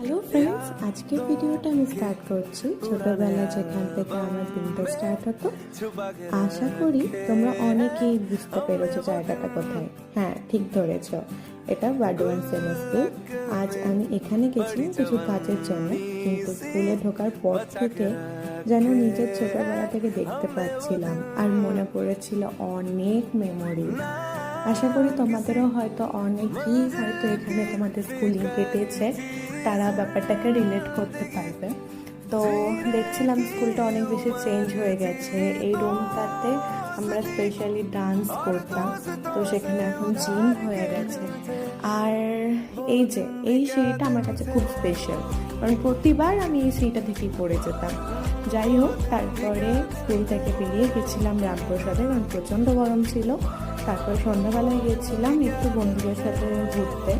Hello friends, আজকের ভিডিওটা আমি স্টার্ট করছি ছোটবেলা যেখান থেকে আমার দিনটা স্টার্ট হতো। আশা করি তোমরা অনেকেই বুঝতে পেরেছো জায়গাটা কোথায়। হ্যাঁ, ঠিক ধরেছ, এটা বারডোয়ান সেনা স্কুল। আজ আমি এখানে গেছিলাম কিছু কাজের জন্য, কিন্তু স্কুলে ঢোকার পর থেকে যেন নিজের ছোটবেলা থেকে দেখতে পাচ্ছিলাম আর মনে পড়েছিল অনেক মেমোরি। আশা করি তোমাদেরও হয়তো অনেকেই হয়তো এখানে তোমাদের স্কুলিং কেটেছে, তারা ব্যাপারটাকে রিলেট করতে পারবে। তো দেখছিলাম স্কুলটা অনেক বেশি চেঞ্জ হয়ে গেছে। এই রুমটাতে আমরা স্পেশালি ডান্স করতাম, তো সেখানে এখন জিম হয়ে গেছে। আর এই সিঁড়িটা আমার কাছে খুব স্পেশাল, কারণ প্রতিবার আমি এই সিঁড়িটা থেকেই পড়ে যেতাম। যাই হোক, তারপরে স্কুল থেকে বেরিয়ে গেছিলাম রামপ্রসাদে, কারণ প্রচণ্ড গরম ছিল। তারপর সন্ধ্যাবেলায় গেছিলাম একটু বন্ধুদের সাথে ঘুরতে।